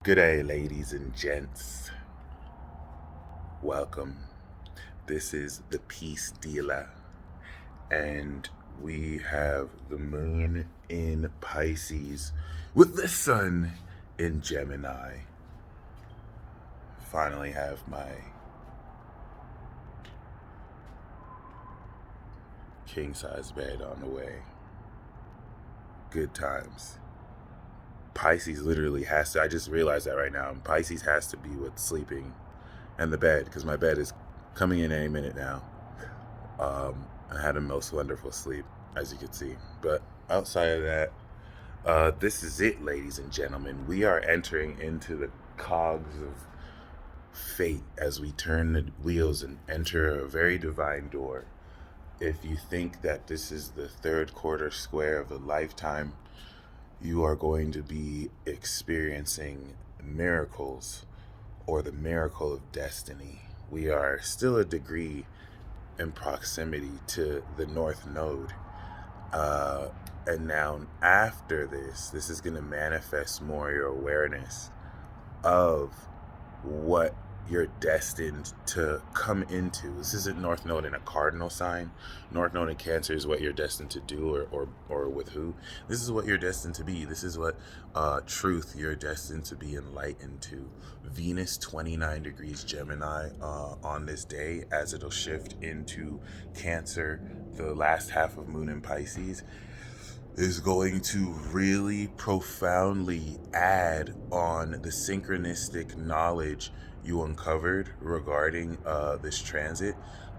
Good day, ladies and gents. Welcome. This is the Peace Dealer, and we have the moon in Pisces with the sun in Gemini. Finally, have my king size bed on the way. Good times. Pisces literally has to, I just realized that right now. Pisces has to be what's sleeping and the bed, because my bed is coming in any minute now. I had a most wonderful sleep, as you can see. But outside of that, this is it, ladies and gentlemen. We are entering into the cogs of fate as we turn the wheels and enter a very divine door. If you think that this is the third quarter square of a lifetime, you are going to be experiencing miracles or the miracle of destiny. We are still a degree in proximity to the North Node. And now, after this is going to manifest more your awareness of what you're destined to come into. This isn't North Node in a cardinal sign. North Node in Cancer is what you're destined to do, or with who. This is what you're destined to be. This is what truth you're destined to be enlightened to. Venus 29 degrees Gemini on this day, as it'll shift into Cancer, the last half of Moon in Pisces is going to really profoundly add on the synchronistic knowledge you uncovered regarding this transit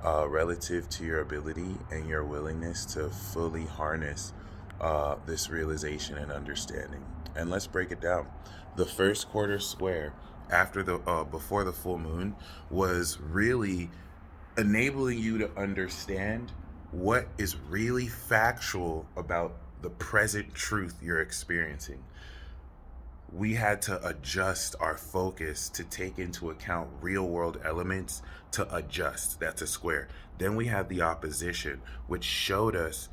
relative to your ability and your willingness to fully harness this realization and understanding. And let's break it down. The first quarter square after the before the full moon was really enabling you to understand what is really factual about the present truth you're experiencing. We had to adjust our focus to take into account real world elements to adjust. That's a square. Then we had the opposition, which showed us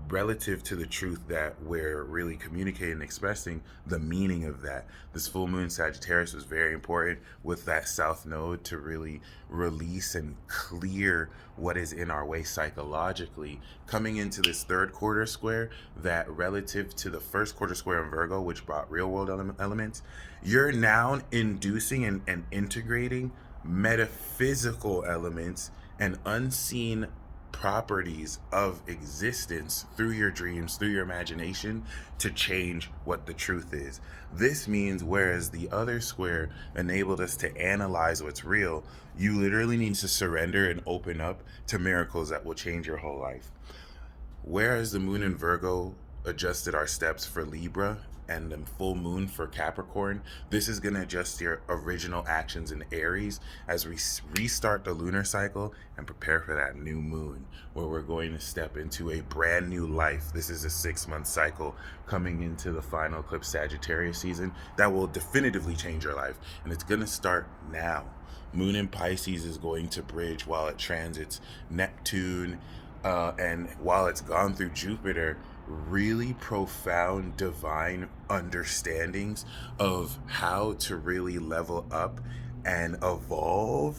relative to the truth that we're really communicating and expressing the meaning of that. This full moon Sagittarius was very important with that south node to really release and clear what is in our way psychologically. Coming into this third quarter square, that relative to the first quarter square in Virgo, which brought real world elements, you're now inducing and integrating metaphysical elements and unseen properties of existence through your dreams, through your imagination, to change what the truth is. This means, whereas the other square enabled us to analyze what's real, you literally need to surrender and open up to miracles that will change your whole life. Whereas the moon in Virgo adjusted our steps for Libra and the full moon for Capricorn, this is going to adjust your original actions in Aries as we restart the lunar cycle and prepare for that new moon where we're going to step into a brand new life. This is a 6-month cycle coming into the final eclipse Sagittarius season that will definitively change your life, and it's going to start now. Moon in Pisces is going to bridge while it transits Neptune, and while it's gone through Jupiter, really profound divine understandings of how to really level up and evolve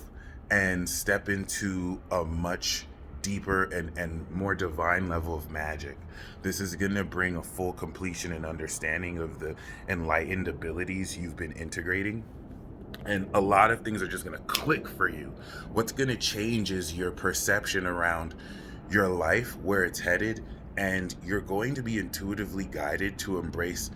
and step into a much deeper and more divine level of magic. This is going to bring a full completion and understanding of the enlightened abilities you've been integrating, and a lot of things are just going to click for you. What's going to change is your perception around your life, where it's headed, and you're going to be intuitively guided to embrace,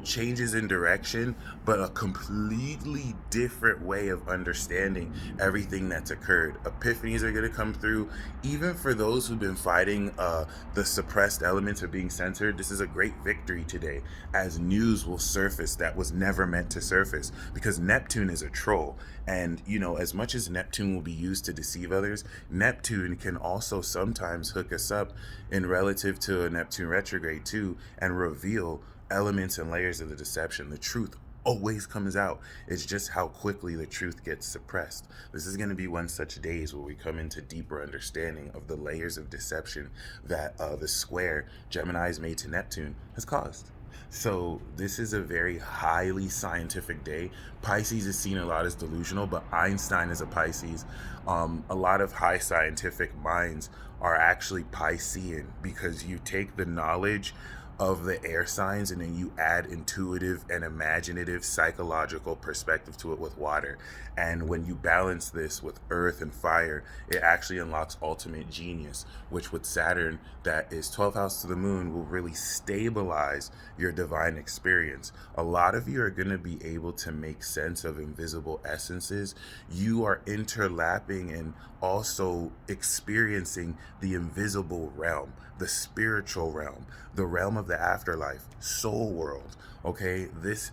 changes in direction, but a completely different way of understanding everything that's occurred. Epiphanies are going to come through, even for those who've been fighting the suppressed elements or being censored. This is a great victory today, as news will surface that was never meant to surface, because Neptune is a troll. And, as much as Neptune will be used to deceive others, Neptune can also sometimes hook us up in relative to a Neptune retrograde too, and reveal elements and layers of the deception. The truth always comes out. It's just how quickly the truth gets suppressed. This is going to be one such days where we come into deeper understanding of the layers of deception that the square Gemini's made to Neptune has caused. So this is a very highly scientific day. Pisces is seen a lot as delusional, but Einstein is a Pisces. A lot of high scientific minds are actually Piscean because you take the knowledge of the air signs and then you add intuitive and imaginative psychological perspective to it with water. And when you balance this with earth and fire, it actually unlocks ultimate genius, which with Saturn, that is 12th house to the moon, will really stabilize your divine experience. A lot of you are going to be able to make sense of invisible essences. You are interlapping and also experiencing the invisible realm, the spiritual realm, the realm of the afterlife, soul world. Okay, this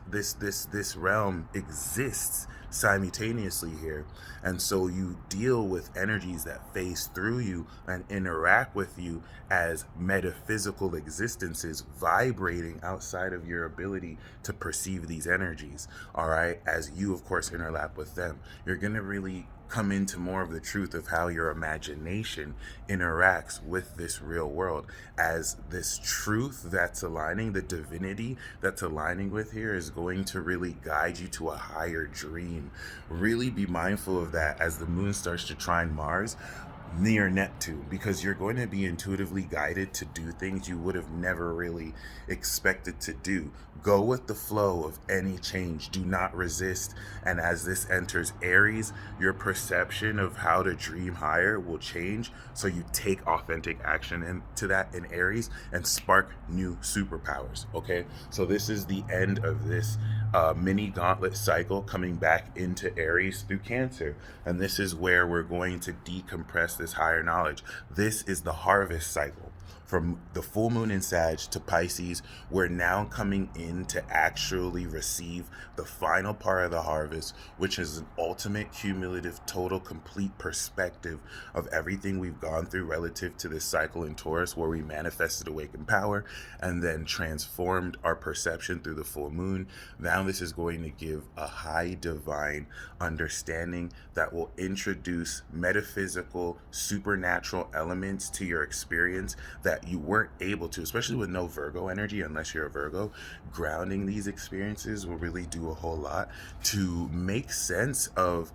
realm exists simultaneously here, and so you deal with energies that phase through you and interact with you as metaphysical existences vibrating outside of your ability to perceive these energies. All right, as you of course interlap with them, you're going to really come into more of the truth of how your imagination interacts with this real world, as this truth that's aligning, the divinity that's aligning with here is going to really guide you to a higher dream. Really be mindful of that as the moon starts to trine Mars near Neptune, because you're going to be intuitively guided to do things you would have never really expected to do. Go with the flow of any change, do not resist. And as this enters Aries, your perception of how to dream higher will change. So you take authentic action into that in Aries and spark new superpowers. Okay, so this is the end of this mini gauntlet cycle coming back into Aries through Cancer. And this is where we're going to decompress this higher knowledge. This is the harvest cycle. From the full moon in Sag to Pisces, we're now coming in to actually receive the final part of the harvest, which is an ultimate, cumulative, total, complete perspective of everything we've gone through relative to this cycle in Taurus, where we manifested awakened power and then transformed our perception through the full moon. Now, this is going to give a high divine understanding that will introduce metaphysical, supernatural elements to your experience that you weren't able to, especially with no Virgo energy, unless you're a Virgo. Grounding these experiences will really do a whole lot to make sense of,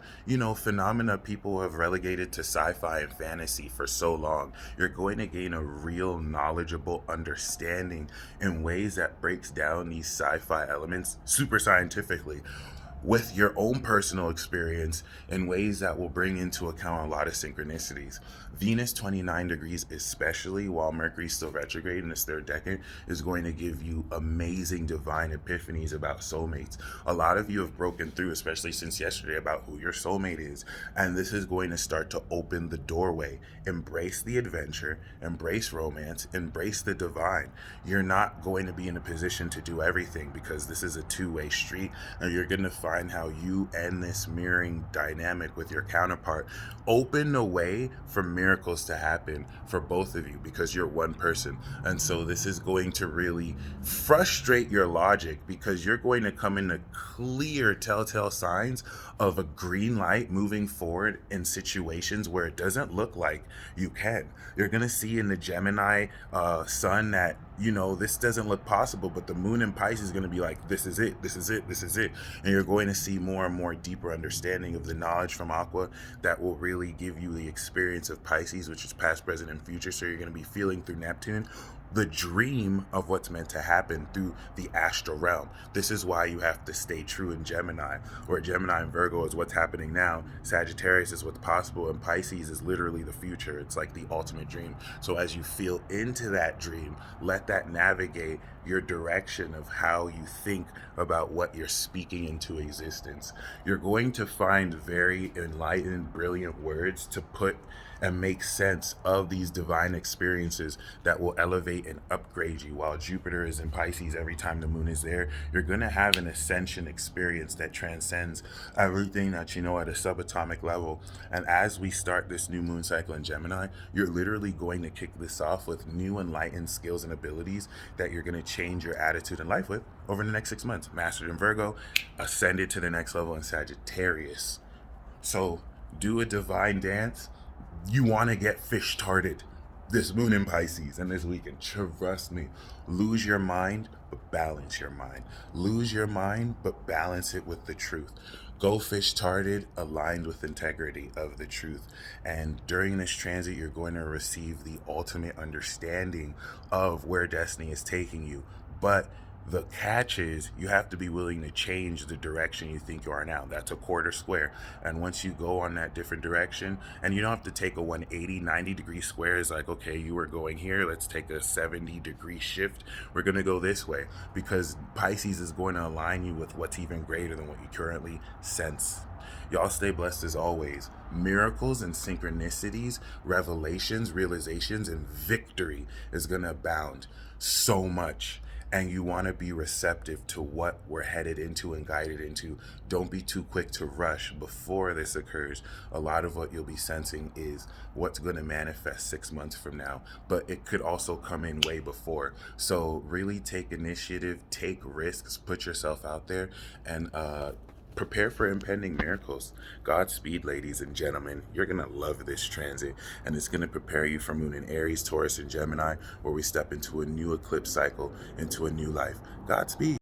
phenomena people have relegated to sci-fi and fantasy for so long. You're going to gain a real knowledgeable understanding in ways that breaks down these sci-fi elements super scientifically with your own personal experience in ways that will bring into account a lot of synchronicities. Venus 29 degrees, especially while Mercury's still retrograde in this third decade, is going to give you amazing divine epiphanies about soulmates. A lot of you have broken through, especially since yesterday, about who your soulmate is. And this is going to start to open the doorway. Embrace the adventure, embrace romance, embrace the divine. You're not going to be in a position to do everything because this is a two-way street, and you're going to find how you and this mirroring dynamic with your counterpart open the way for miracles to happen for both of you, because you're one person. And so this is going to really frustrate your logic, because you're going to come into clear telltale signs of a green light moving forward in situations where it doesn't look like you can. You're going to see in the Gemini sun that, this doesn't look possible, but the moon in Pisces is going to be like, this is it, this is it, this is it. And you're going to see more and more deeper understanding of the knowledge from Aqua that will really give you the experience of Pisces, which is past, present, and future. So you're going to be feeling through Neptune the dream of what's meant to happen through the astral realm. This is why you have to stay true in Gemini, where Gemini and Virgo is what's happening now, Sagittarius is what's possible, and Pisces is literally the future. It's like the ultimate dream. So as you feel into that dream, let that navigate your direction of how you think about what you're speaking into existence. You're going to find very enlightened, brilliant words to put and make sense of these divine experiences that will elevate and upgrade you. While Jupiter is in Pisces, every time the moon is there, you're going to have an ascension experience that transcends everything that you know at a subatomic level. And as we start this new moon cycle in Gemini, you're literally going to kick this off with new enlightened skills and abilities that you're going to change your attitude in life with over the next 6 months. Mastered in Virgo, ascended to the next level in Sagittarius. So do a divine dance. You want to get fish tarted. this moon in Pisces and this weekend. Trust me. Lose your mind, but balance your mind. Lose your mind, but balance it with the truth. Go fish charted, aligned with integrity of the truth. And during this transit, you're going to receive the ultimate understanding of where destiny is taking you. But the catch is you have to be willing to change the direction you think you are now. That's a quarter square. And once you go on that different direction, and you don't have to take a 180, 90-degree square. It's like, okay, you were going here. Let's take a 70-degree shift. We're going to go this way because Pisces is going to align you with what's even greater than what you currently sense. Y'all stay blessed as always. Miracles and synchronicities, revelations, realizations, and victory is going to abound so much. And you want to be receptive to what we're headed into and guided into. Don't be too quick to rush before this occurs. A lot of what you'll be sensing is what's going to manifest 6 months from now, but it could also come in way before. So really take initiative, take risks, put yourself out there, and prepare for impending miracles. Godspeed, ladies and gentlemen. You're going to love this transit, and it's going to prepare you for Moon in Aries, Taurus, and Gemini, where we step into a new eclipse cycle, into a new life. Godspeed.